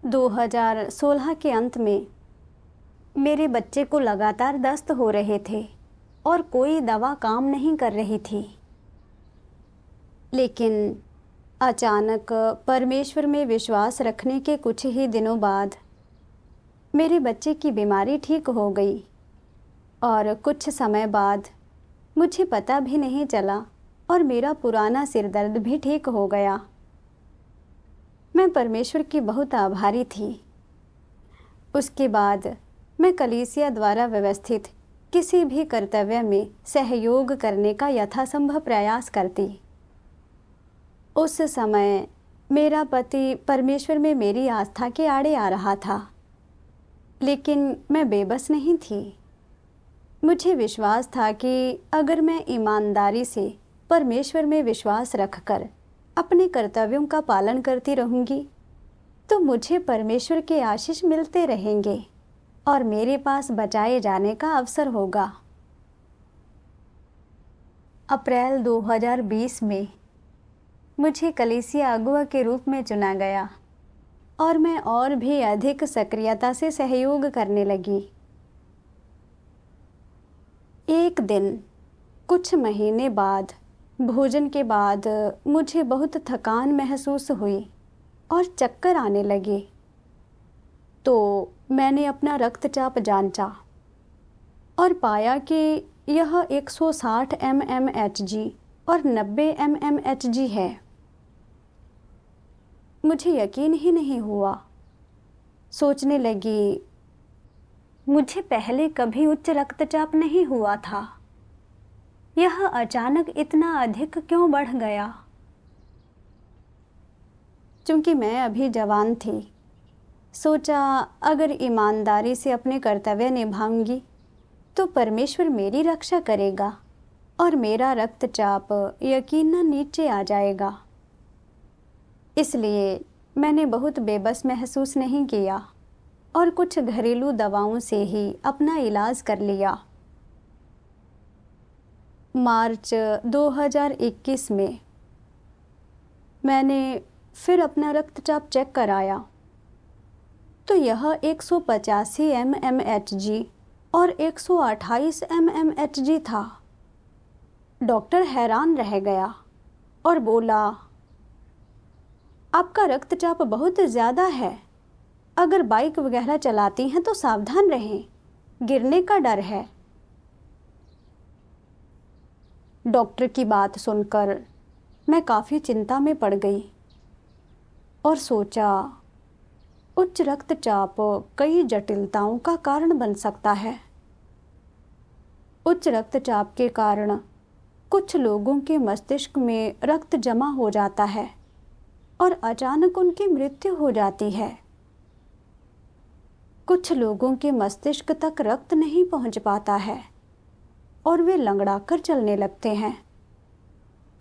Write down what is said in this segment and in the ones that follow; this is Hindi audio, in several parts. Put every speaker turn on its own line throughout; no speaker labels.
2016 के अंत में मेरे बच्चे को लगातार दस्त हो रहे थे और कोई दवा काम नहीं कर रही थी। लेकिन अचानक परमेश्वर में विश्वास रखने के कुछ ही दिनों बाद मेरे बच्चे की बीमारी ठीक हो गई और कुछ समय बाद मुझे पता भी नहीं चला और मेरा पुराना सिर दर्द भी ठीक हो गया। मैं परमेश्वर की बहुत आभारी थी। उसके बाद मैं कलीसिया द्वारा व्यवस्थित किसी भी कर्तव्य में सहयोग करने का यथासंभव प्रयास करती। उस समय मेरा पति परमेश्वर में मेरी आस्था के आड़े आ रहा था, लेकिन मैं बेबस नहीं थी। मुझे विश्वास था कि अगर मैं ईमानदारी से परमेश्वर में विश्वास रखकर अपने कर्तव्यों का पालन करती रहूँगी तो मुझे परमेश्वर के आशीष मिलते रहेंगे और मेरे पास बचाए जाने का अवसर होगा। अप्रैल 2020 में मुझे कलीसिया अगुआ के रूप में चुना गया और मैं और भी अधिक सक्रियता से सहयोग करने लगी। एक दिन कुछ महीने बाद भोजन के बाद मुझे बहुत थकान महसूस हुई और चक्कर आने लगे, तो मैंने अपना रक्तचाप जांचा और पाया कि यह 160 mmHg और 90 mmHg है। मुझे यकीन ही नहीं हुआ। सोचने लगी, मुझे पहले कभी उच्च रक्तचाप नहीं हुआ था, यह अचानक इतना अधिक क्यों बढ़ गया? चूंकि मैं अभी जवान थी, सोचा अगर ईमानदारी से अपने कर्तव्य निभाऊंगी तो परमेश्वर मेरी रक्षा करेगा और मेरा रक्तचाप यकीनन नीचे आ जाएगा। इसलिए मैंने बहुत बेबस महसूस नहीं किया और कुछ घरेलू दवाओं से ही अपना इलाज कर लिया। मार्च 2021 में मैंने फिर अपना रक्तचाप चेक कराया तो यह 185 mmHg और 128 mmHg था। डॉक्टर हैरान रह गया और बोला, आपका रक्तचाप बहुत ज़्यादा है, अगर बाइक वगैरह चलाती हैं तो सावधान रहें, गिरने का डर है। डॉक्टर की बात सुनकर मैं काफ़ी चिंता में पड़ गई और सोचा, उच्च रक्तचाप कई जटिलताओं का कारण बन सकता है। उच्च रक्तचाप के कारण कुछ लोगों के मस्तिष्क में रक्त जमा हो जाता है और अचानक उनकी मृत्यु हो जाती है। कुछ लोगों के मस्तिष्क तक रक्त नहीं पहुंच पाता है और वे लंगड़ा कर चलने लगते हैं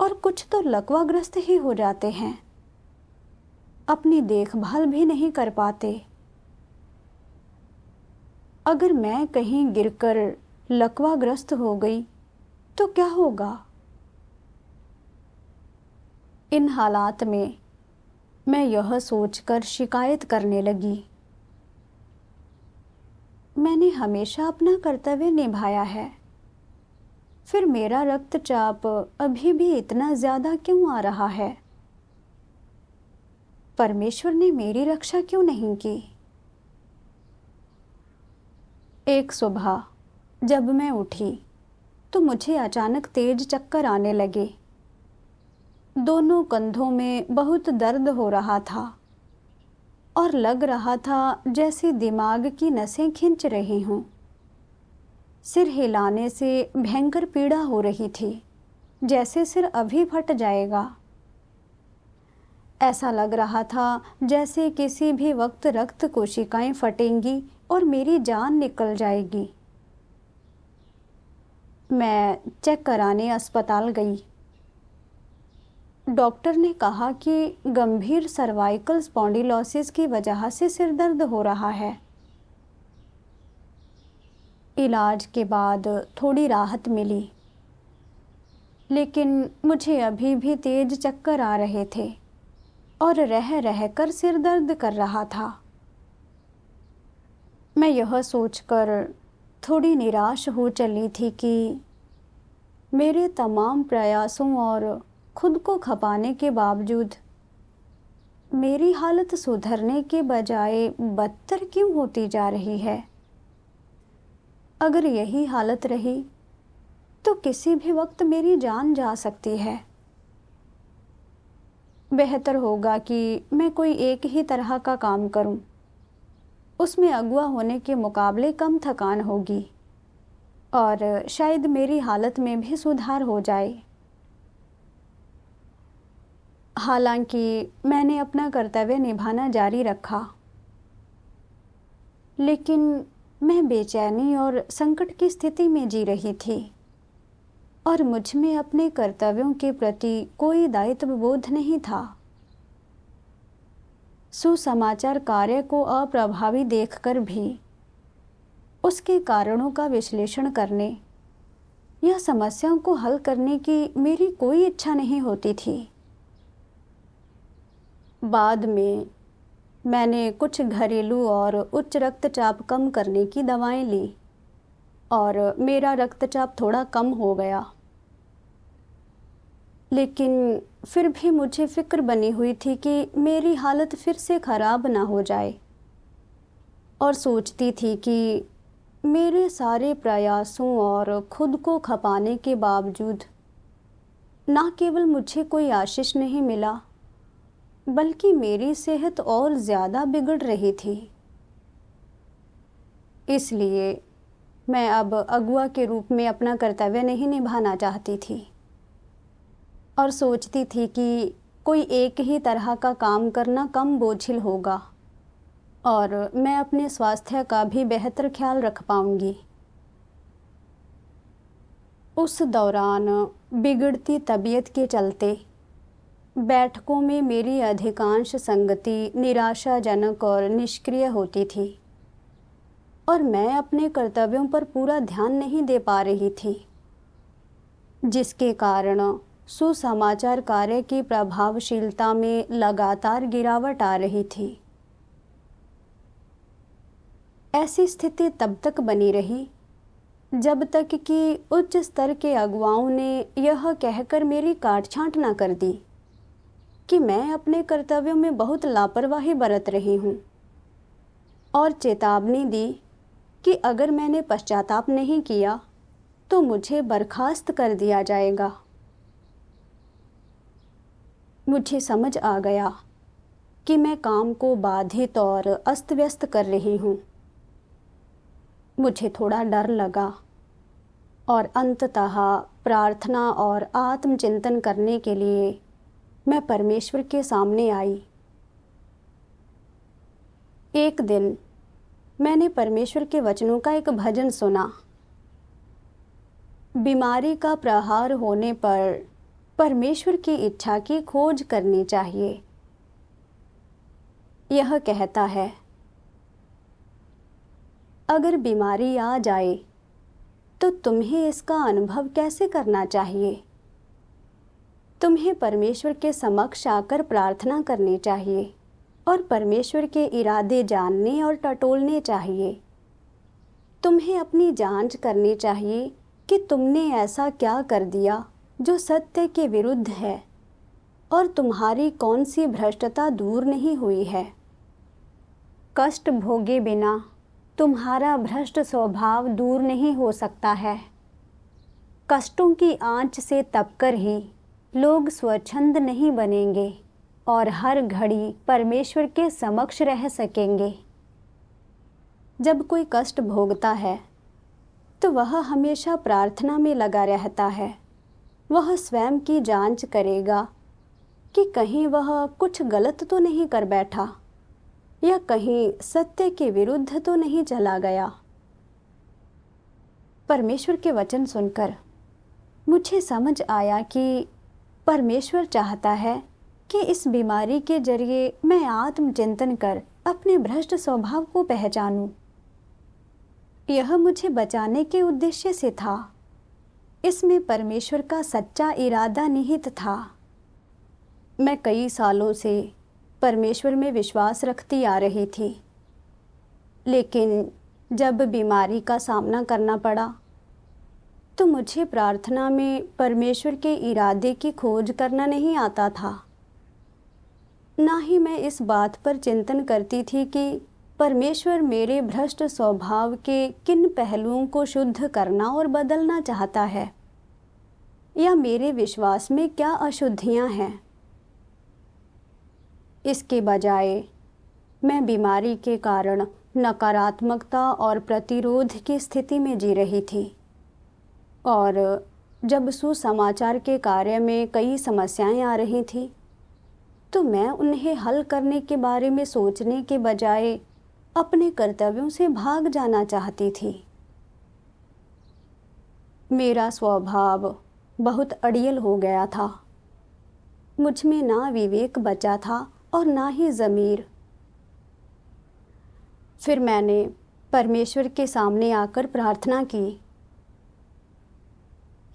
और कुछ तो लकवाग्रस्त ही हो जाते हैं, अपनी देखभाल भी नहीं कर पाते। अगर मैं कहीं गिरकर लकवाग्रस्त हो गई तो क्या होगा? इन हालात में मैं यह सोचकर शिकायत करने लगी, मैंने हमेशा अपना कर्तव्य निभाया है, फिर मेरा रक्तचाप अभी भी इतना ज़्यादा क्यों आ रहा है? परमेश्वर ने मेरी रक्षा क्यों नहीं की? एक सुबह जब मैं उठी तो मुझे अचानक तेज चक्कर आने लगे। दोनों कंधों में बहुत दर्द हो रहा था और लग रहा था जैसे दिमाग की नसें खिंच रही हों। सिर हिलाने से भयंकर पीड़ा हो रही थी, जैसे सिर अभी फट जाएगा। ऐसा लग रहा था जैसे किसी भी वक्त रक्त कोशिकाएं फटेंगी और मेरी जान निकल जाएगी। मैं चेक कराने अस्पताल गई। डॉक्टर ने कहा कि गंभीर सर्वाइकल स्पॉन्डिलोसिस की वजह से सिर दर्द हो रहा है। इलाज के बाद थोड़ी राहत मिली, लेकिन मुझे अभी भी तेज चक्कर आ रहे थे और रह कर सिर दर्द कर रहा था। मैं यह सोचकर थोड़ी निराश हो चली थी कि मेरे तमाम प्रयासों और खुद को खपाने के बावजूद मेरी हालत सुधरने के बजाय बदतर क्यों होती जा रही है। अगर यही हालत रही तो किसी भी वक्त मेरी जान जा सकती है। बेहतर होगा कि मैं कोई एक ही तरह का काम करूं। उसमें अगुआ होने के मुकाबले कम थकान होगी और शायद मेरी हालत में भी सुधार हो जाए। हालांकि मैंने अपना कर्तव्य निभाना जारी रखा, लेकिन मैं बेचैनी और संकट की स्थिति में जी रही थी और मुझ में अपने कर्तव्यों के प्रति कोई दायित्व बोध नहीं था। सुसमाचार कार्य को अप्रभावी देखकर भी उसके कारणों का विश्लेषण करने या समस्याओं को हल करने की मेरी कोई इच्छा नहीं होती थी। बाद में मैंने कुछ घरेलू और उच्च रक्तचाप कम करने की दवाएं ली और मेरा रक्तचाप थोड़ा कम हो गया। लेकिन फिर भी मुझे फिक्र बनी हुई थी कि मेरी हालत फिर से ख़राब ना हो जाए और सोचती थी कि मेरे सारे प्रयासों और खुद को खपाने के बावजूद ना केवल मुझे कोई आशीष नहीं मिला, बल्कि मेरी सेहत और ज़्यादा बिगड़ रही थी। इसलिए मैं अब अगुआ के रूप में अपना कर्तव्य नहीं निभाना चाहती थी और सोचती थी कि कोई एक ही तरह का काम करना कम बोझिल होगा और मैं अपने स्वास्थ्य का भी बेहतर ख्याल रख पाऊंगी। उस दौरान बिगड़ती तबीयत के चलते बैठकों में मेरी अधिकांश संगति निराशाजनक और निष्क्रिय होती थी और मैं अपने कर्तव्यों पर पूरा ध्यान नहीं दे पा रही थी, जिसके कारण सुसमाचार कार्य की प्रभावशीलता में लगातार गिरावट आ रही थी। ऐसी स्थिति तब तक बनी रही जब तक कि उच्च स्तर के अगुवाओं ने यह कहकर मेरी काट-छाँट न कर दी कि मैं अपने कर्तव्यों में बहुत लापरवाही बरत रही हूँ और चेतावनी दी कि अगर मैंने पश्चाताप नहीं किया तो मुझे बर्खास्त कर दिया जाएगा। मुझे समझ आ गया कि मैं काम को बाधित और अस्त व्यस्त कर रही हूँ। मुझे थोड़ा डर लगा और अंततः प्रार्थना और आत्मचिंतन करने के लिए मैं परमेश्वर के सामने आई। एक दिन मैंने परमेश्वर के वचनों का एक भजन सुना। बीमारी का प्रहार होने पर परमेश्वर की इच्छा की खोज करनी चाहिए। यह कहता है, अगर बीमारी आ जाए तो तुम्हें इसका अनुभव कैसे करना चाहिए? तुम्हें परमेश्वर के समक्ष आकर प्रार्थना करनी चाहिए और परमेश्वर के इरादे जानने और टटोलने चाहिए। तुम्हें अपनी जांच करनी चाहिए कि तुमने ऐसा क्या कर दिया जो सत्य के विरुद्ध है और तुम्हारी कौन सी भ्रष्टता दूर नहीं हुई है। कष्ट भोगे बिना तुम्हारा भ्रष्ट स्वभाव दूर नहीं हो सकता है। कष्टों की आंच से तपकर ही लोग स्वच्छंद नहीं बनेंगे और हर घड़ी परमेश्वर के समक्ष रह सकेंगे। जब कोई कष्ट भोगता है तो वह हमेशा प्रार्थना में लगा रहता है। वह स्वयं की जांच करेगा कि कहीं वह कुछ गलत तो नहीं कर बैठा या कहीं सत्य के विरुद्ध तो नहीं चला गया। परमेश्वर के वचन सुनकर मुझे समझ आया कि परमेश्वर चाहता है कि इस बीमारी के जरिए मैं आत्मचिंतन कर अपने भ्रष्ट स्वभाव को पहचानूं। यह मुझे बचाने के उद्देश्य से था। इसमें परमेश्वर का सच्चा इरादा निहित था। मैं कई सालों से परमेश्वर में विश्वास रखती आ रही थी, लेकिन जब बीमारी का सामना करना पड़ा तो मुझे प्रार्थना में परमेश्वर के इरादे की खोज करना नहीं आता था। ना ही मैं इस बात पर चिंतन करती थी कि परमेश्वर मेरे भ्रष्ट स्वभाव के किन पहलुओं को शुद्ध करना और बदलना चाहता है, या मेरे विश्वास में क्या अशुद्धियां हैं। इसके बजाय मैं बीमारी के कारण नकारात्मकता और प्रतिरोध की स्थिति में जी रही थी, और जब सुसमाचार के कार्य में कई समस्याएं आ रही थीं, तो मैं उन्हें हल करने के बारे में सोचने के बजाय अपने कर्तव्यों से भाग जाना चाहती थी। मेरा स्वभाव बहुत अड़ियल हो गया था। मुझ में ना विवेक बचा था और ना ही ज़मीर। फिर मैंने परमेश्वर के सामने आकर प्रार्थना की,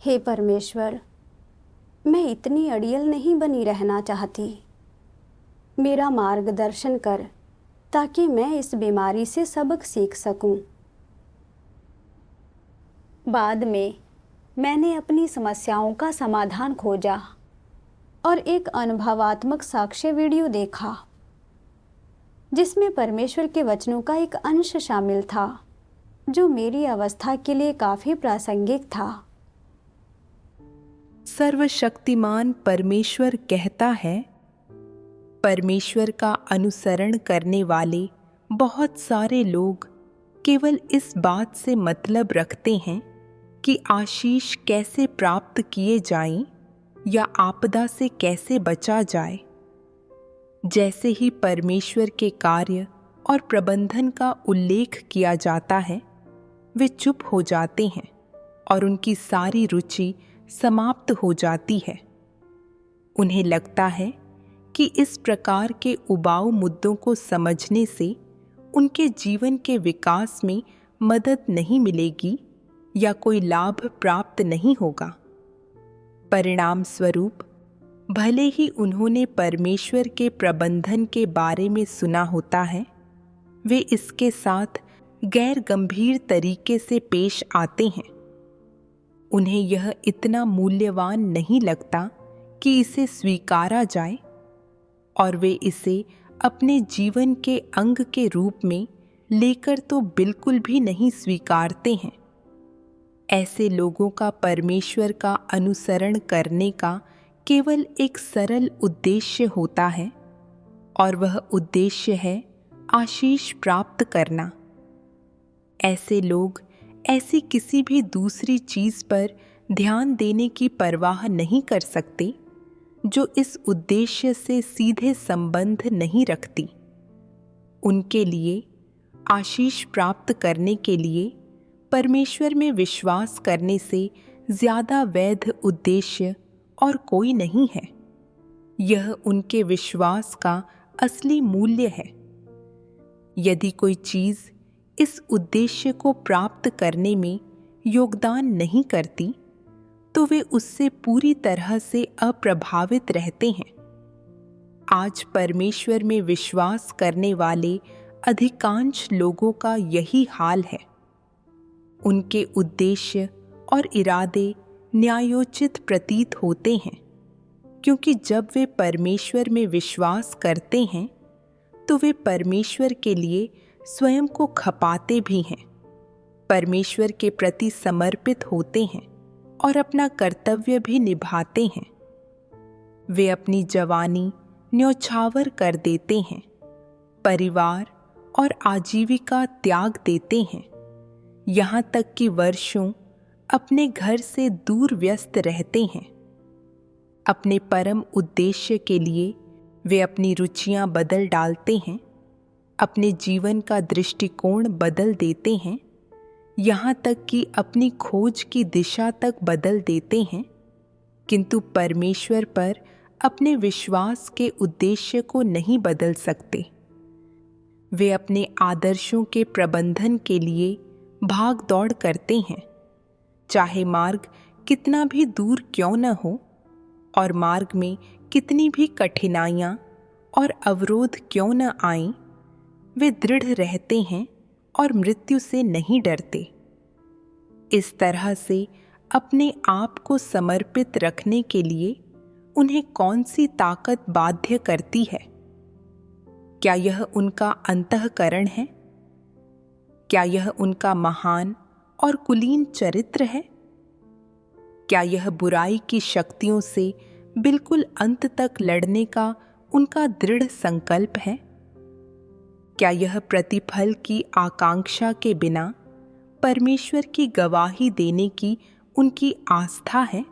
हे परमेश्वर, मैं इतनी अड़ियल नहीं बनी रहना चाहती। मेरा मार्गदर्शन कर ताकि मैं इस बीमारी से सबक सीख सकूं। बाद में मैंने अपनी समस्याओं का समाधान खोजा और एक अनुभवात्मक साक्ष्य वीडियो देखा जिसमें परमेश्वर के वचनों का एक अंश शामिल था जो मेरी अवस्था के लिए काफ़ी प्रासंगिक था।
सर्वशक्तिमान परमेश्वर कहता है, परमेश्वर का अनुसरण करने वाले बहुत सारे लोग केवल इस बात से मतलब रखते हैं कि आशीष कैसे प्राप्त किए जाएं या आपदा से कैसे बचा जाए। जैसे ही परमेश्वर के कार्य और प्रबंधन का उल्लेख किया जाता है, वे चुप हो जाते हैं और उनकी सारी रुचि समाप्त हो जाती है। उन्हें लगता है कि इस प्रकार के उबाऊ मुद्दों को समझने से उनके जीवन के विकास में मदद नहीं मिलेगी या कोई लाभ प्राप्त नहीं होगा। परिणाम स्वरूप भले ही उन्होंने परमेश्वर के प्रबंधन के बारे में सुना होता है, वे इसके साथ गैर गंभीर तरीके से पेश आते हैं। उन्हें यह इतना मूल्यवान नहीं लगता कि इसे स्वीकारा जाए और वे इसे अपने जीवन के अंग के रूप में लेकर तो बिल्कुल भी नहीं स्वीकारते हैं। ऐसे लोगों का परमेश्वर का अनुसरण करने का केवल एक सरल उद्देश्य होता है, और वह उद्देश्य है आशीष प्राप्त करना। ऐसे लोग ऐसी किसी भी दूसरी चीज़ पर ध्यान देने की परवाह नहीं कर सकते जो इस उद्देश्य से सीधे संबंध नहीं रखती। उनके लिए आशीष प्राप्त करने के लिए परमेश्वर में विश्वास करने से ज़्यादा वैध उद्देश्य और कोई नहीं है। यह उनके विश्वास का असली मूल्य है। यदि कोई चीज़ इस उद्देश्य को प्राप्त करने में योगदान नहीं करती, तो वे उससे पूरी तरह से अप्रभावित रहते हैं। आज परमेश्वर में विश्वास करने वाले अधिकांश लोगों का यही हाल है। उनके उद्देश्य और इरादे न्यायोचित प्रतीत होते हैं, क्योंकि जब वे परमेश्वर में विश्वास करते हैं तो वे परमेश्वर के लिए स्वयं को खपाते भी हैं, परमेश्वर के प्रति समर्पित होते हैं और अपना कर्तव्य भी निभाते हैं। वे अपनी जवानी न्यौछावर कर देते हैं, परिवार और आजीविका त्याग देते हैं, यहाँ तक कि वर्षों अपने घर से दूर व्यस्त रहते हैं। अपने परम उद्देश्य के लिए वे अपनी रुचियां बदल डालते हैं, अपने जीवन का दृष्टिकोण बदल देते हैं, यहाँ तक कि अपनी खोज की दिशा तक बदल देते हैं, किंतु परमेश्वर पर अपने विश्वास के उद्देश्य को नहीं बदल सकते। वे अपने आदर्शों के प्रबंधन के लिए भाग दौड़ करते हैं, चाहे मार्ग कितना भी दूर क्यों न हो और मार्ग में कितनी भी कठिनाइयाँ और अवरोध क्यों न आएं, वे दृढ़ रहते हैं और मृत्यु से नहीं डरते। इस तरह से अपने आप को समर्पित रखने के लिए उन्हें कौन सी ताकत बाध्य करती है? क्या यह उनका अंतःकरण है? क्या यह उनका महान और कुलीन चरित्र है? क्या यह बुराई की शक्तियों से बिल्कुल अंत तक लड़ने का उनका दृढ़ संकल्प है? क्या यह प्रतिफल की आकांक्षा के बिना परमेश्वर की गवाही देने की उनकी आस्था है?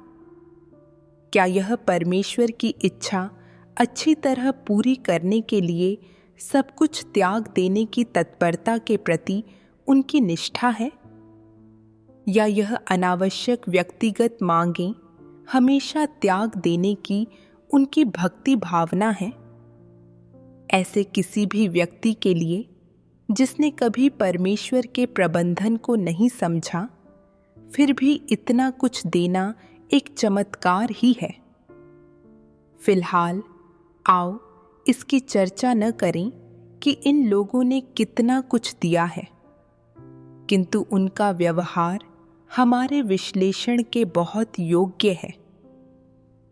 क्या यह परमेश्वर की इच्छा अच्छी तरह पूरी करने के लिए सब कुछ त्याग देने की तत्परता के प्रति उनकी निष्ठा है? या यह अनावश्यक व्यक्तिगत मांगें हमेशा त्याग देने की उनकी भक्ति भावना है? ऐसे किसी भी व्यक्ति के लिए जिसने कभी परमेश्वर के प्रबंधन को नहीं समझा, फिर भी इतना कुछ देना एक चमत्कार ही है। फिलहाल आओ इसकी चर्चा न करें कि इन लोगों ने कितना कुछ दिया है, किंतु उनका व्यवहार हमारे विश्लेषण के बहुत योग्य है।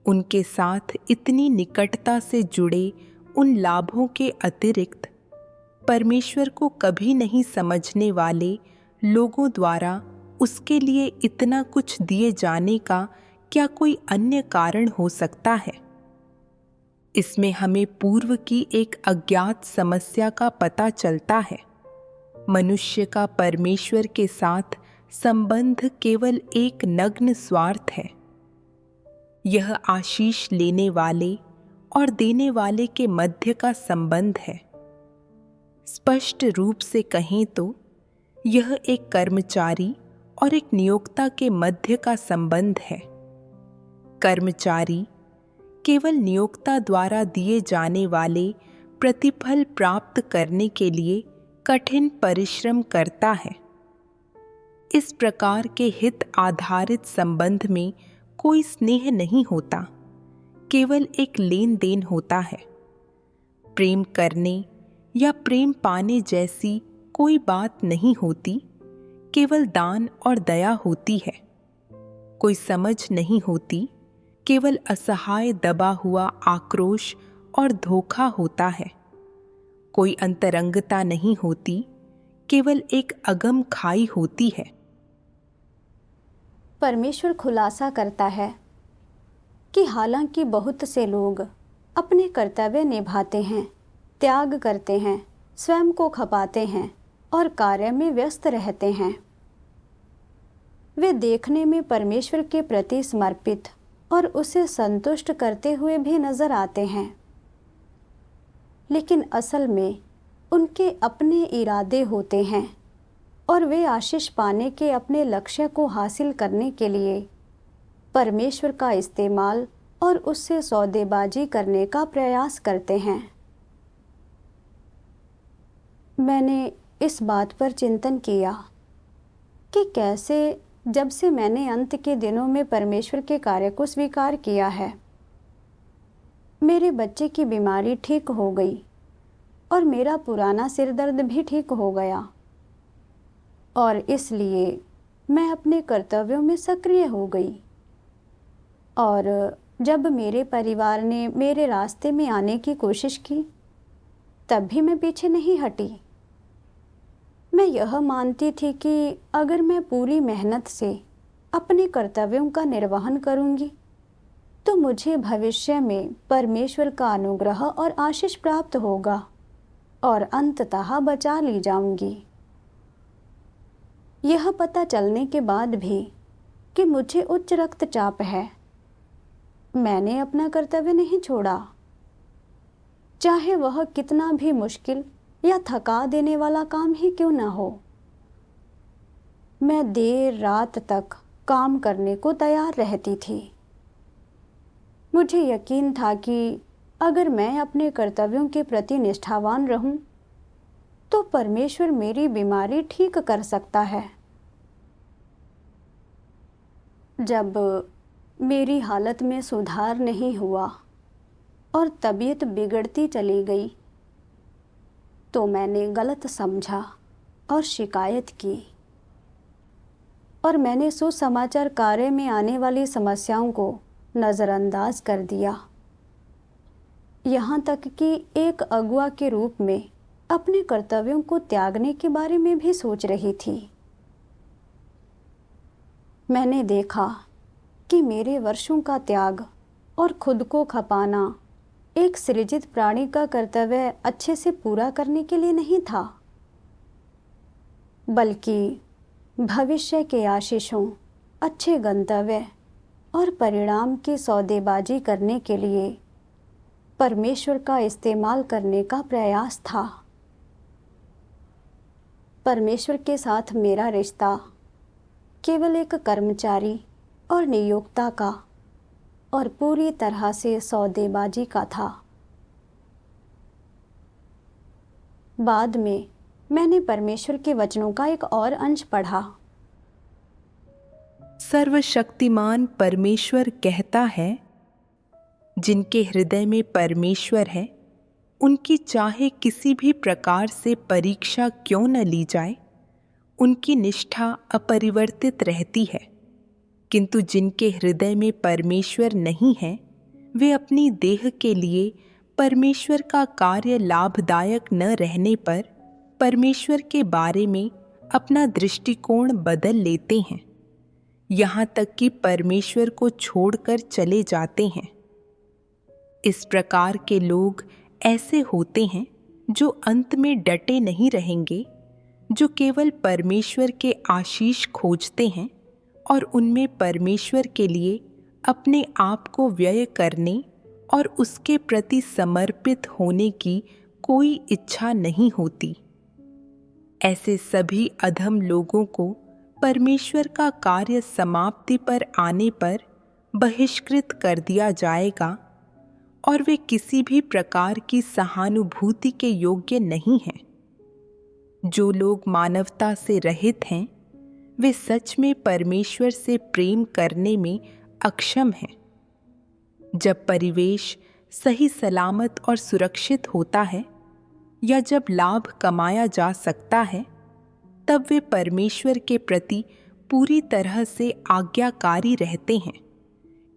उनके साथ इतनी निकटता से जुड़े उन लाभों के अतिरिक्त परमेश्वर को कभी नहीं समझने वाले लोगों द्वारा उसके लिए इतना कुछ दिए जाने का क्या कोई अन्य कारण हो सकता है? इसमें हमें पूर्व की एक अज्ञात समस्या का पता चलता है। मनुष्य का परमेश्वर के साथ संबंध केवल एक नग्न स्वार्थ है। यह आशीष लेने वाले और देने वाले के मध्य का संबंध है। स्पष्ट रूप से कहें तो यह एक कर्मचारी और एक नियोक्ता के मध्य का संबंध है। कर्मचारी केवल नियोक्ता द्वारा दिए जाने वाले प्रतिफल प्राप्त करने के लिए कठिन परिश्रम करता है। इस प्रकार के हित आधारित संबंध में कोई स्नेह नहीं होता, केवल एक लेन देन होता है। प्रेम करने या प्रेम पाने जैसी कोई बात नहीं होती, केवल दान और दया होती है। कोई समझ नहीं होती, केवल असहाय दबा हुआ आक्रोश और धोखा होता है। कोई अंतरंगता नहीं होती, केवल एक अगम खाई होती है।
परमेश्वर खुलासा करता है कि हालांकि बहुत से लोग अपने कर्तव्य निभाते हैं, त्याग करते हैं, स्वयं को खपाते हैं और कार्य में व्यस्त रहते हैं, वे देखने में परमेश्वर के प्रति समर्पित और उसे संतुष्ट करते हुए भी नजर आते हैं, लेकिन असल में उनके अपने इरादे होते हैं और वे आशीष पाने के अपने लक्ष्य को हासिल करने के लिए परमेश्वर का इस्तेमाल और उससे सौदेबाजी करने का प्रयास करते हैं। मैंने इस बात पर चिंतन किया कि कैसे जब से मैंने अंत के दिनों में परमेश्वर के कार्य को स्वीकार किया है, मेरे बच्चे की बीमारी ठीक हो गई और मेरा पुराना सिर दर्द भी ठीक हो गया, और इसलिए मैं अपने कर्तव्यों में सक्रिय हो गई। और जब मेरे परिवार ने मेरे रास्ते में आने की कोशिश की, तब भी मैं पीछे नहीं हटी। मैं यह मानती थी कि अगर मैं पूरी मेहनत से अपने कर्तव्यों का निर्वहन करूंगी, तो मुझे भविष्य में परमेश्वर का अनुग्रह और आशीष प्राप्त होगा और अंततः बचा ली जाऊंगी। यह पता चलने के बाद भी कि मुझे उच्च रक्तचाप है, मैंने अपना कर्तव्य नहीं छोड़ा, चाहे वह कितना भी मुश्किल या थका देने वाला काम ही क्यों ना हो। मैं देर रात तक काम करने को तैयार रहती थी। मुझे यकीन था कि अगर मैं अपने कर्तव्यों के प्रति निष्ठावान रहूं, तो परमेश्वर मेरी बीमारी ठीक कर सकता है। जब मेरी हालत में सुधार नहीं हुआ और तबीयत बिगड़ती चली गई, तो मैंने गलत समझा और शिकायत की, और मैंने सुसमाचार कार्य में आने वाली समस्याओं को नज़रअंदाज कर दिया। यहाँ तक कि एक अगुआ के रूप में अपने कर्तव्यों को त्यागने के बारे में भी सोच रही थी। मैंने देखा कि मेरे वर्षों का त्याग और खुद को खपाना एक सृजित प्राणी का कर्तव्य अच्छे से पूरा करने के लिए नहीं था, बल्कि भविष्य के आशीषों, अच्छे गंतव्य और परिणाम की सौदेबाजी करने के लिए परमेश्वर का इस्तेमाल करने का प्रयास था। परमेश्वर के साथ मेरा रिश्ता केवल एक कर्मचारी और नियोक्ता का और पूरी तरह से सौदेबाजी का था। बाद में मैंने परमेश्वर के वचनों का एक और अंश पढ़ा।
सर्वशक्तिमान परमेश्वर कहता है, जिनके हृदय में परमेश्वर है, उनकी चाहे किसी भी प्रकार से परीक्षा क्यों न ली जाए, उनकी निष्ठा अपरिवर्तित रहती है। किंतु जिनके हृदय में परमेश्वर नहीं है, वे अपनी देह के लिए परमेश्वर का कार्य लाभदायक न रहने पर परमेश्वर के बारे में अपना दृष्टिकोण बदल लेते हैं, यहाँ तक कि परमेश्वर को छोड़कर चले जाते हैं। इस प्रकार के लोग ऐसे होते हैं जो अंत में डटे नहीं रहेंगे, जो केवल परमेश्वर के आशीष खोजते हैं और उनमें परमेश्वर के लिए अपने आप को व्यय करने और उसके प्रति समर्पित होने की कोई इच्छा नहीं होती। ऐसे सभी अधम लोगों को परमेश्वर का कार्य समाप्ति पर आने पर बहिष्कृत कर दिया जाएगा और वे किसी भी प्रकार की सहानुभूति के योग्य नहीं हैं। जो लोग मानवता से रहित हैं, वे सच में परमेश्वर से प्रेम करने में अक्षम हैं। जब परिवेश सही सलामत और सुरक्षित होता है या जब लाभ कमाया जा सकता है, तब वे परमेश्वर के प्रति पूरी तरह से आज्ञाकारी रहते हैं।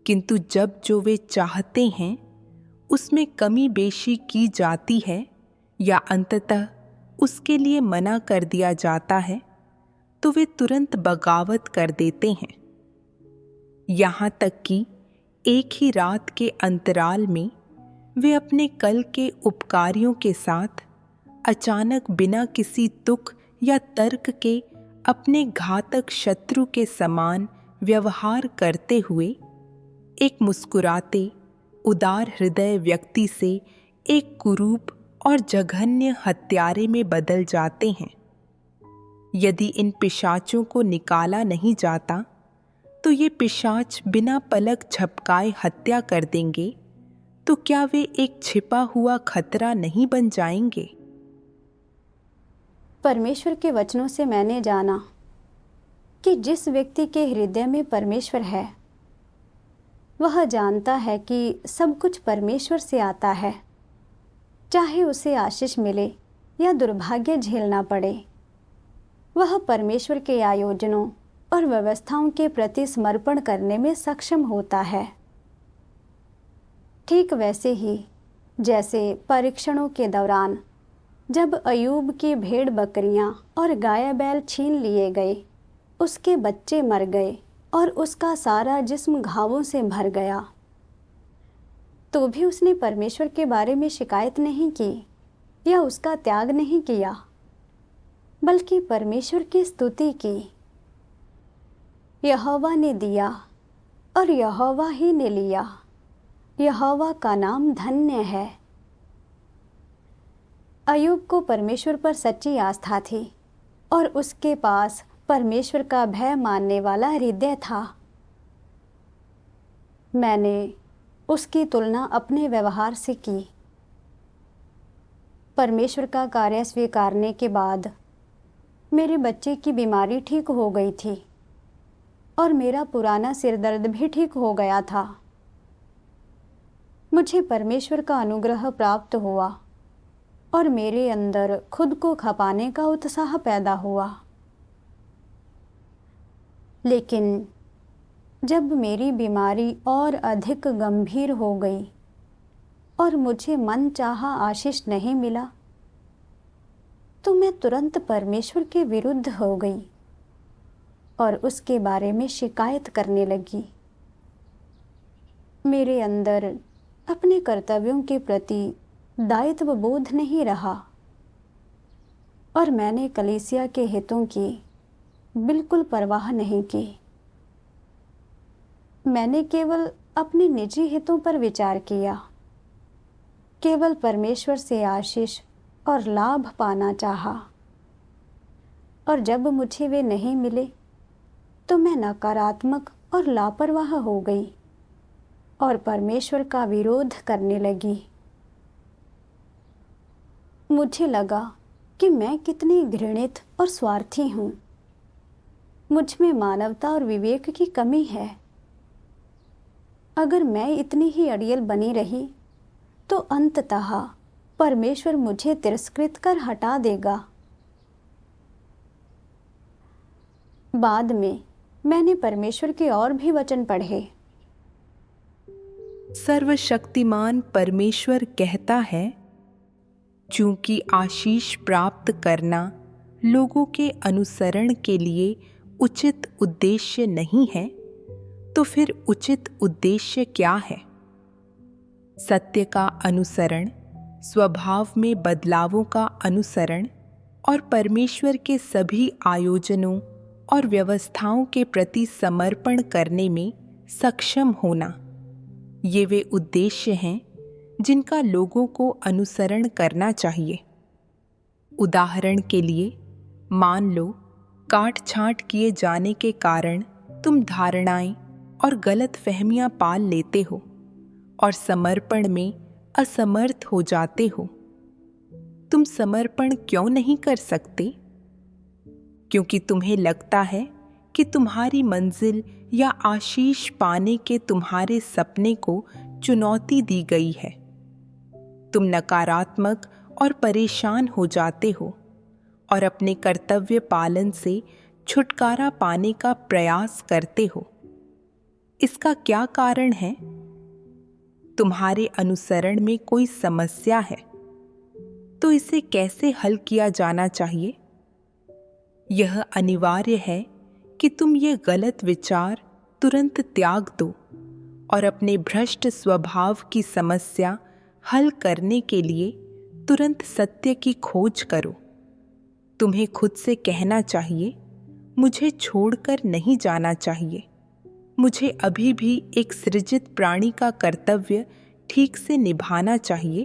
किंतु जब जो वे चाहते हैं उसमें कमी बेशी की जाती है या अंततः उसके लिए मना कर दिया जाता है, तो वे तुरंत बगावत कर देते हैं। यहाँ तक कि एक ही रात के अंतराल में वे अपने कल के उपकारियों के साथ अचानक बिना किसी तुक या तर्क के अपने घातक शत्रु के समान व्यवहार करते हुए एक मुस्कुराते उदार हृदय व्यक्ति से एक कुरूप और जघन्य हत्यारे में बदल जाते हैं। यदि इन पिशाचों को निकाला नहीं जाता तो ये पिशाच बिना पलक झपकाए हत्या कर देंगे, तो क्या वे एक छिपा हुआ खतरा नहीं बन जाएंगे?
परमेश्वर के वचनों से मैंने जाना कि जिस व्यक्ति के हृदय में परमेश्वर है, वह जानता है कि सब कुछ परमेश्वर से आता है, चाहे उसे आशीष मिले या दुर्भाग्य झेलना पड़े। वह परमेश्वर के आयोजनों और व्यवस्थाओं के प्रति समर्पण करने में सक्षम होता है। ठीक वैसे ही जैसे परीक्षणों के दौरान जब अयूब की भेड़ बकरियां और गाय बैल छीन लिए गए, उसके बच्चे मर गए और उसका सारा जिस्म घावों से भर गया, तो भी उसने परमेश्वर के बारे में शिकायत नहीं की या उसका त्याग नहीं किया, बल्कि परमेश्वर की स्तुति की। यहोवा ने दिया और यहोवा ही ने लिया, यहोवा का नाम धन्य है। अयूब को परमेश्वर पर सच्ची आस्था थी और उसके पास परमेश्वर का भय मानने वाला हृदय था। मैंने उसकी तुलना अपने व्यवहार से की। परमेश्वर का कार्य स्वीकारने के बाद मेरे बच्चे की बीमारी ठीक हो गई थी और मेरा पुराना सिरदर्द भी ठीक हो गया था। मुझे परमेश्वर का अनुग्रह प्राप्त हुआ और मेरे अंदर खुद को खपाने का उत्साह पैदा हुआ। लेकिन जब मेरी बीमारी और अधिक गंभीर हो गई और मुझे मनचाहा आशीष नहीं मिला, तो मैं तुरंत परमेश्वर के विरुद्ध हो गई और उसके बारे में शिकायत करने लगी। मेरे अंदर अपने कर्तव्यों के प्रति दायित्व बोध नहीं रहा और मैंने कलीसिया के हितों की बिल्कुल परवाह नहीं की। मैंने केवल अपने निजी हितों पर विचार किया, केवल परमेश्वर से आशीष और लाभ पाना चाहा। और जब मुझे वे नहीं मिले तो मैं नकारात्मक और लापरवाह हो गई और परमेश्वर का विरोध करने लगी। मुझे लगा कि मैं कितनी घृणित और स्वार्थी हूँ। मुझ में मानवता और विवेक की कमी है। अगर मैं इतनी ही अड़ियल बनी रही तो अंततः परमेश्वर मुझे तिरस्कृत कर हटा देगा। बाद में मैंने परमेश्वर के और भी वचन पढ़े।
सर्वशक्तिमान परमेश्वर कहता है, चूंकि आशीष प्राप्त करना लोगों के अनुसरण के लिए उचित उद्देश्य नहीं है, तो फिर उचित उद्देश्य क्या है? सत्य का अनुसरण, स्वभाव में बदलावों का अनुसरण और परमेश्वर के सभी आयोजनों और व्यवस्थाओं के प्रति समर्पण करने में सक्षम होना, ये वे उद्देश्य हैं जिनका लोगों को अनुसरण करना चाहिए। उदाहरण के लिए, मान लो काट छांट किए जाने के कारण तुम धारणाएं और गलत फहमियां पाल लेते हो और समर्पण में असमर्थ हो जाते हो। तुम समर्पण क्यों नहीं कर सकते? क्योंकि तुम्हें लगता है कि तुम्हारी मंजिल या आशीष पाने के तुम्हारे सपने को चुनौती दी गई है। तुम नकारात्मक और परेशान हो जाते हो और अपने कर्तव्य पालन से छुटकारा पाने का प्रयास करते हो। इसका क्या कारण है? तुम्हारे अनुसरण में कोई समस्या है, तो इसे कैसे हल किया जाना चाहिए? यह अनिवार्य है कि तुम ये गलत विचार तुरंत त्याग दो और अपने भ्रष्ट स्वभाव की समस्या हल करने के लिए तुरंत सत्य की खोज करो। तुम्हें खुद से कहना चाहिए, मुझे छोड़कर नहीं जाना चाहिए। मुझे अभी भी एक सृजित प्राणी का कर्तव्य ठीक से निभाना चाहिए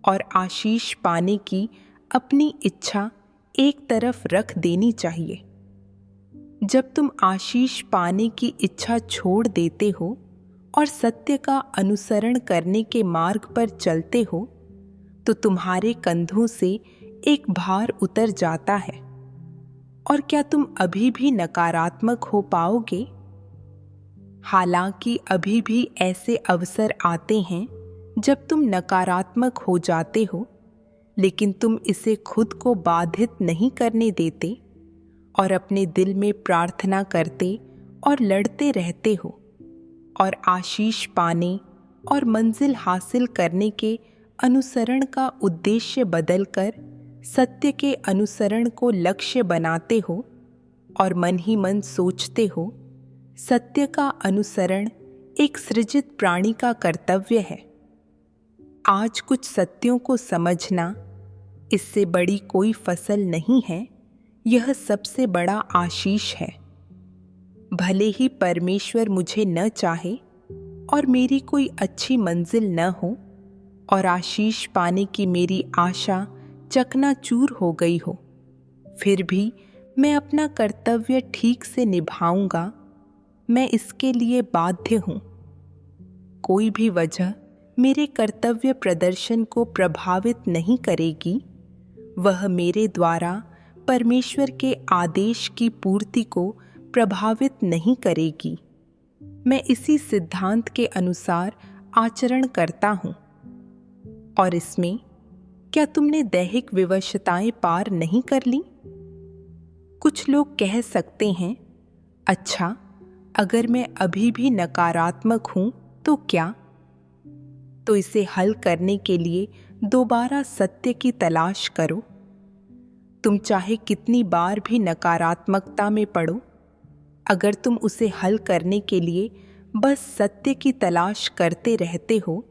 और आशीष पाने की अपनी इच्छा एक तरफ रख देनी चाहिए। जब तुम आशीष पाने की इच्छा छोड़ देते हो और सत्य का अनुसरण करने के मार्ग पर चलते हो, तो तुम्हारे कंधों से एक भार उतर जाता है। और क्या तुम अभी भी नकारात्मक हो पाओगे? हालांकि अभी भी ऐसे अवसर आते हैं जब तुम नकारात्मक हो जाते हो, लेकिन तुम इसे खुद को बाधित नहीं करने देते और अपने दिल में प्रार्थना करते और लड़ते रहते हो और आशीष पाने और मंजिल हासिल करने के अनुसरण का उद्देश्य बदलकर सत्य के अनुसरण को लक्ष्य बनाते हो और मन ही मन सोचते हो, सत्य का अनुसरण एक सृजित प्राणी का कर्तव्य है। आज कुछ सत्यों को समझना, इससे बड़ी कोई फसल नहीं है, यह सबसे बड़ा आशीष है। भले ही परमेश्वर मुझे न चाहे और मेरी कोई अच्छी मंजिल न हो और आशीष पाने की मेरी आशा चकनाचूर हो गई हो, फिर भी मैं अपना कर्तव्य ठीक से निभाऊंगा। मैं इसके लिए बाध्य हूँ। कोई भी वजह मेरे कर्तव्य प्रदर्शन को प्रभावित नहीं करेगी। वह मेरे द्वारा परमेश्वर के आदेश की पूर्ति को प्रभावित नहीं करेगी। मैं इसी सिद्धांत के अनुसार आचरण करता हूँ और इसमें क्या तुमने दैहिक विवशताएं पार नहीं कर ली? कुछ लोग कह सकते हैं, अच्छा, अगर मैं अभी भी नकारात्मक हूं तो क्या? तो इसे हल करने के लिए दोबारा सत्य की तलाश करो। तुम चाहे कितनी बार भी नकारात्मकता में पड़ो, अगर तुम उसे हल करने के लिए बस सत्य की तलाश करते रहते हो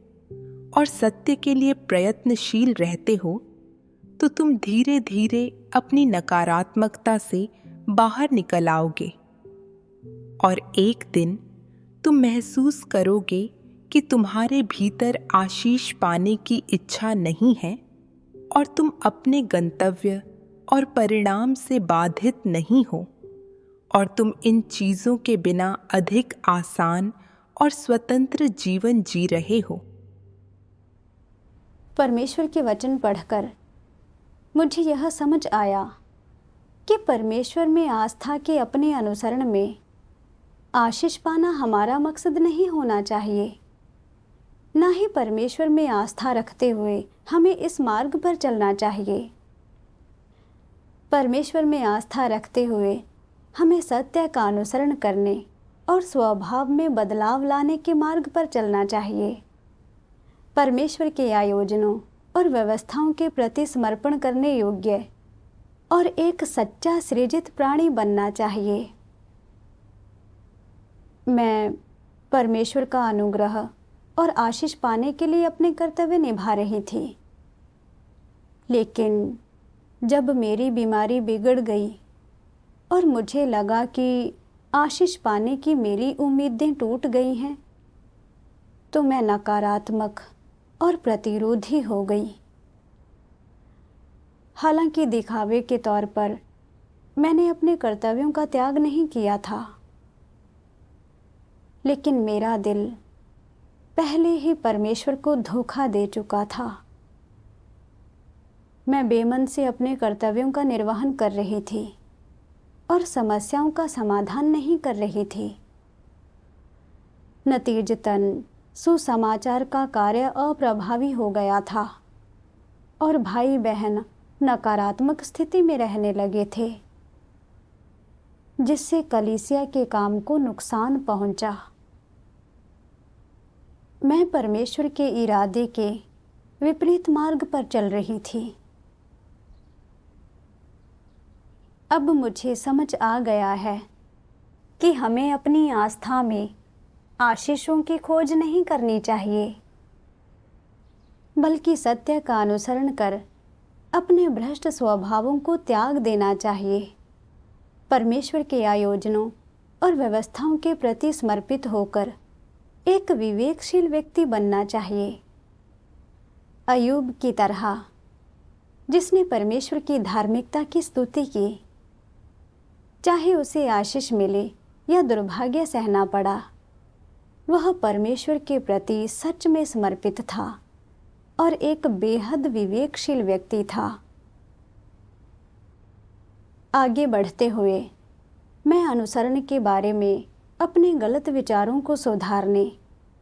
और सत्य के लिए प्रयत्नशील रहते हो, तो तुम धीरे धीरे अपनी नकारात्मकता से बाहर निकल आओगे और एक दिन तुम महसूस करोगे कि तुम्हारे भीतर आशीष पाने की इच्छा नहीं है और तुम अपने गंतव्य और परिणाम से बाधित नहीं हो और तुम इन चीज़ों के बिना अधिक आसान और स्वतंत्र जीवन जी रहे हो।
परमेश्वर के वचन पढ़कर मुझे यह समझ आया कि परमेश्वर में आस्था के अपने अनुसरण में आशीष पाना हमारा मकसद नहीं होना चाहिए। न ही परमेश्वर में आस्था रखते हुए हमें इस मार्ग पर चलना चाहिए। परमेश्वर में आस्था रखते हुए हमें सत्य का अनुसरण करने और स्वभाव में बदलाव लाने के मार्ग पर चलना चाहिए। परमेश्वर के आयोजनों और व्यवस्थाओं के प्रति समर्पण करने योग्य और एक सच्चा सृजित प्राणी बनना चाहिए। मैं परमेश्वर का अनुग्रह और आशीष पाने के लिए अपने कर्तव्य निभा रही थी, लेकिन जब मेरी बीमारी बिगड़ गई और मुझे लगा कि आशीष पाने की मेरी उम्मीदें टूट गई हैं, तो मैं नकारात्मक और प्रतिरोधी हो गई। हालांकि दिखावे के तौर पर मैंने अपने कर्तव्यों का त्याग नहीं किया था, लेकिन मेरा दिल पहले ही परमेश्वर को धोखा दे चुका था। मैं बेमन से अपने कर्तव्यों का निर्वहन कर रही थी और समस्याओं का समाधान नहीं कर रही थी। नतीजतन सुसमाचार का कार्य अप्रभावी हो गया था और भाई बहन नकारात्मक स्थिति में रहने लगे थे, जिससे कलीसिया के काम को नुकसान पहुंचा। मैं परमेश्वर के इरादे के विपरीत मार्ग पर चल रही थी। अब मुझे समझ आ गया है कि हमें अपनी आस्था में आशीषों की खोज नहीं करनी चाहिए, बल्कि सत्य का अनुसरण कर अपने भ्रष्ट स्वभावों को त्याग देना चाहिए। परमेश्वर के आयोजनों और व्यवस्थाओं के प्रति समर्पित होकर एक विवेकशील व्यक्ति बनना चाहिए। अय्यूब की तरह, जिसने परमेश्वर की धार्मिकता की स्तुति की, चाहे उसे आशीष मिले या दुर्भाग्य सहना पड़ा, वह परमेश्वर के प्रति सच में समर्पित था और एक बेहद विवेकशील व्यक्ति था। आगे बढ़ते हुए मैं अनुसरण के बारे में अपने गलत विचारों को सुधारने,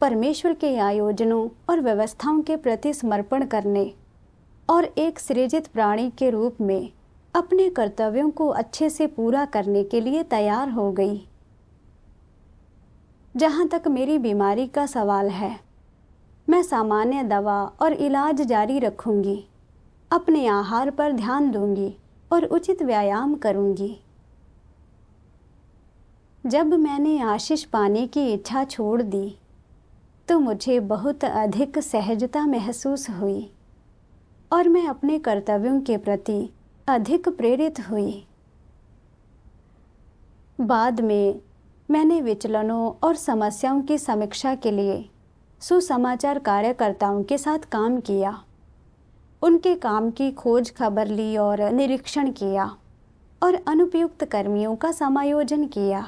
परमेश्वर के आयोजनों और व्यवस्थाओं के प्रति समर्पण करने और एक सृजित प्राणी के रूप में अपने कर्तव्यों को अच्छे से पूरा करने के लिए तैयार हो गई। जहाँ तक मेरी बीमारी का सवाल है, मैं सामान्य दवा और इलाज जारी रखूंगी, अपने आहार पर ध्यान दूंगी और उचित व्यायाम करूंगी। जब मैंने आशीष पाने की इच्छा छोड़ दी, तो मुझे बहुत अधिक सहजता महसूस हुई और मैं अपने कर्तव्यों के प्रति अधिक प्रेरित हुई। बाद में मैंने विचलनों और समस्याओं की समीक्षा के लिए सुसमाचार कार्यकर्ताओं के साथ काम किया, उनके काम की खोज खबर ली और निरीक्षण किया और अनुपयुक्त कर्मियों का समायोजन किया।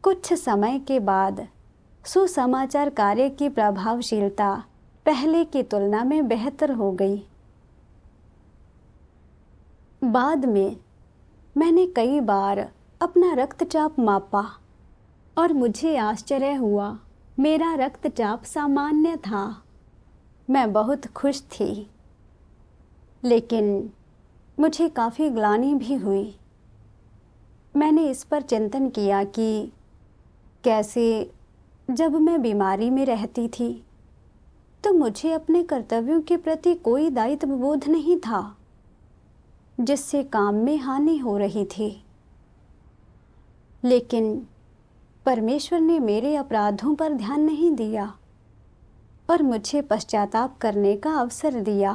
कुछ समय के बाद सुसमाचार कार्य की प्रभावशीलता पहले की तुलना में बेहतर हो गई। बाद में मैंने कई बार अपना रक्तचाप मापा और मुझे आश्चर्य हुआ, मेरा रक्तचाप सामान्य था। मैं बहुत खुश थी लेकिन मुझे काफ़ी ग्लानि भी हुई। मैंने इस पर चिंतन किया कि कैसे जब मैं बीमारी में रहती थी तो मुझे अपने कर्तव्यों के प्रति कोई दायित्व बोध नहीं था, जिससे काम में हानि हो रही थी। लेकिन परमेश्वर ने मेरे अपराधों पर ध्यान नहीं दिया और मुझे पश्चाताप करने का अवसर दिया।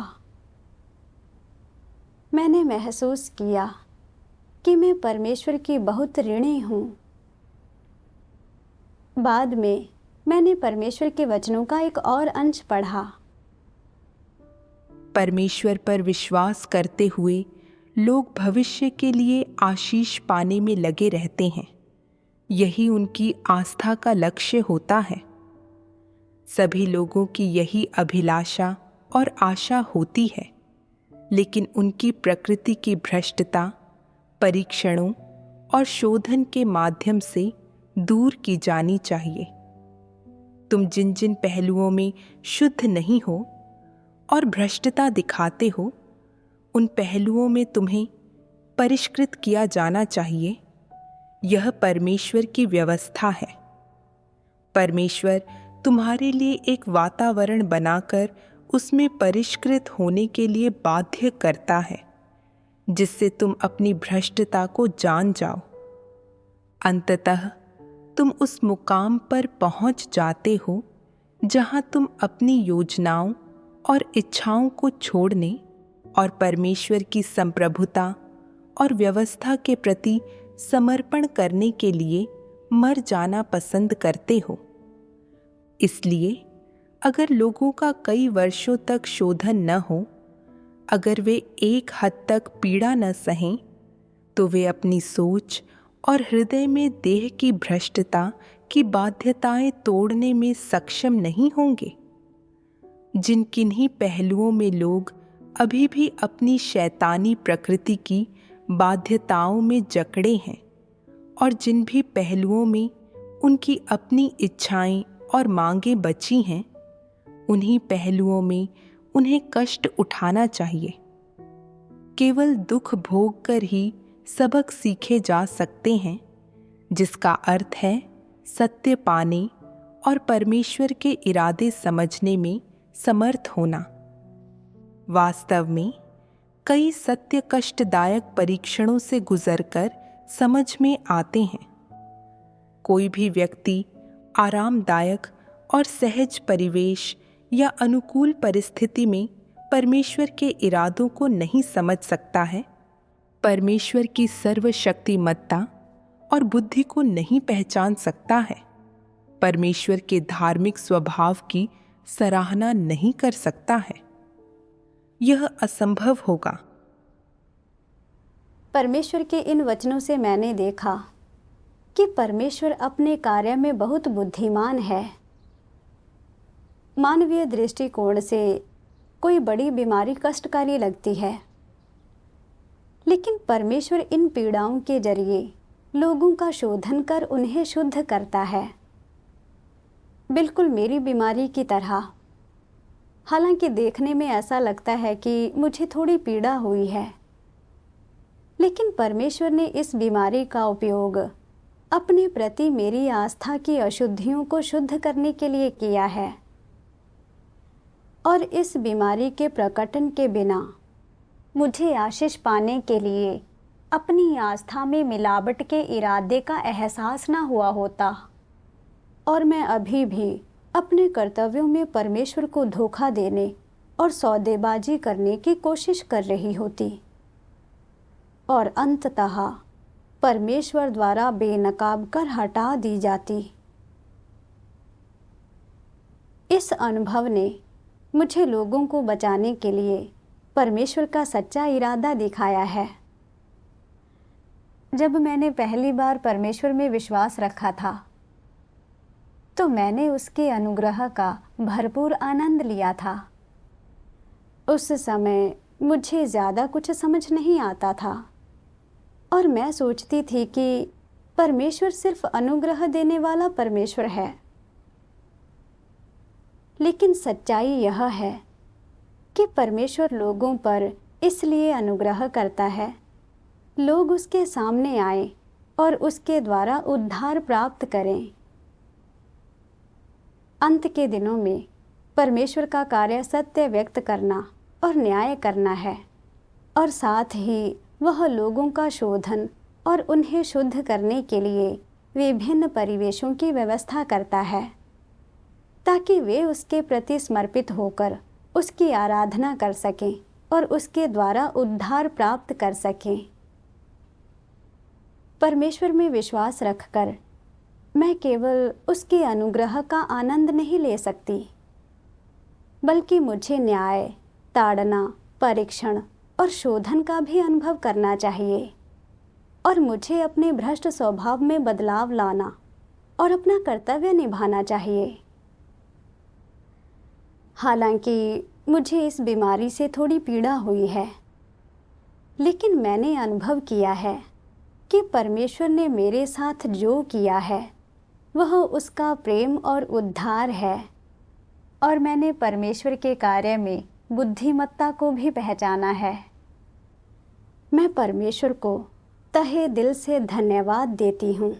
मैंने महसूस किया कि मैं परमेश्वर की बहुत ऋणी हूँ। बाद में मैंने परमेश्वर के वचनों का एक और अंश पढ़ा।
परमेश्वर पर विश्वास करते हुए लोग भविष्य के लिए आशीष पाने में लगे रहते हैं। यही उनकी आस्था का लक्ष्य होता है। सभी लोगों की यही अभिलाषा और आशा होती है, लेकिन उनकी प्रकृति की भ्रष्टता परीक्षणों और शोधन के माध्यम से दूर की जानी चाहिए। तुम जिन जिन पहलुओं में शुद्ध नहीं हो और भ्रष्टता दिखाते हो, उन पहलुओं में तुम्हें परिष्कृत किया जाना चाहिए। यह परमेश्वर की व्यवस्था है। परमेश्वर तुम्हारे लिए एक वातावरण बनाकर उसमें परिष्कृत होने के लिए बाध्य करता है, जिससे तुम अपनी भ्रष्टता को जान जाओ। अंततः तुम उस मुकाम पर पहुंच जाते हो जहां तुम अपनी योजनाओं और इच्छाओं को छोड़ने और परमेश्वर की संप्रभुता और व्यवस्था के प्रति समर्पण करने के लिए मर जाना पसंद करते हो। इसलिए अगर लोगों का कई वर्षों तक शोधन न हो, अगर वे एक हद तक पीड़ा न सहें, तो वे अपनी सोच और हृदय में देह की भ्रष्टता की बाध्यताएं तोड़ने में सक्षम नहीं होंगे। जिन किन्हीं पहलुओं में लोग अभी भी अपनी शैतानी प्रकृति की बाध्यताओं में जकड़े हैं और जिन भी पहलुओं में उनकी अपनी इच्छाएं और मांगें बची हैं, उन्हीं पहलुओं में उन्हें कष्ट उठाना चाहिए। केवल दुख भोग कर ही सबक सीखे जा सकते हैं, जिसका अर्थ है सत्य पाने और परमेश्वर के इरादे समझने में समर्थ होना। वास्तव में कई सत्य कष्टदायक परीक्षणों से गुजरकर समझ में आते हैं। कोई भी व्यक्ति आरामदायक और सहज परिवेश या अनुकूल परिस्थिति में परमेश्वर के इरादों को नहीं समझ सकता है, परमेश्वर की सर्वशक्तिमत्ता और बुद्धि को नहीं पहचान सकता है, परमेश्वर के धार्मिक स्वभाव की सराहना नहीं कर सकता है। यह असंभव होगा।
परमेश्वर के इन वचनों से मैंने देखा कि परमेश्वर अपने कार्य में बहुत बुद्धिमान है। मानवीय दृष्टिकोण से कोई बड़ी बीमारी कष्टकारी लगती है, लेकिन परमेश्वर इन पीड़ाओं के जरिए लोगों का शोधन कर उन्हें शुद्ध करता है, बिल्कुल मेरी बीमारी की तरह। हालांकि देखने में ऐसा लगता है कि मुझे थोड़ी पीड़ा हुई है, लेकिन परमेश्वर ने इस बीमारी का उपयोग अपने प्रति मेरी आस्था की अशुद्धियों को शुद्ध करने के लिए किया है। और इस बीमारी के प्रकटन के बिना मुझे आशीष पाने के लिए अपनी आस्था में मिलावट के इरादे का एहसास ना हुआ होता, और मैं अभी भी अपने कर्तव्यों में परमेश्वर को धोखा देने और सौदेबाजी करने की कोशिश कर रही होती, और अंततः परमेश्वर द्वारा बेनकाब कर हटा दी जाती। इस अनुभव ने मुझे लोगों को बचाने के लिए परमेश्वर का सच्चा इरादा दिखाया है। जब मैंने पहली बार परमेश्वर में विश्वास रखा था, तो मैंने उसके अनुग्रह का भरपूर आनंद लिया था। उस समय मुझे ज़्यादा कुछ समझ नहीं आता था, और मैं सोचती थी कि परमेश्वर सिर्फ अनुग्रह देने वाला परमेश्वर है। लेकिन सच्चाई यह है कि परमेश्वर लोगों पर इसलिए अनुग्रह करता है, लोग उसके सामने आए और उसके द्वारा उद्धार प्राप्त करें। अंत के दिनों में परमेश्वर का कार्य सत्य व्यक्त करना और न्याय करना है, और साथ ही वह लोगों का शोधन और उन्हें शुद्ध करने के लिए विभिन्न परिवेशों की व्यवस्था करता है, ताकि वे उसके प्रति समर्पित होकर उसकी आराधना कर सकें और उसके द्वारा उद्धार प्राप्त कर सकें। परमेश्वर में विश्वास रखकर मैं केवल उसके अनुग्रह का आनंद नहीं ले सकती, बल्कि मुझे न्याय, ताड़ना, परीक्षण और शोधन का भी अनुभव करना चाहिए, और मुझे अपने भ्रष्ट स्वभाव में बदलाव लाना और अपना कर्तव्य निभाना चाहिए। हालांकि मुझे इस बीमारी से थोड़ी पीड़ा हुई है, लेकिन मैंने अनुभव किया है कि परमेश्वर ने मेरे साथ जो किया है वह उसका प्रेम और उद्धार है, और मैंने परमेश्वर के कार्य में बुद्धिमत्ता को भी पहचाना है। मैं परमेश्वर को तहे दिल से धन्यवाद देती हूँ।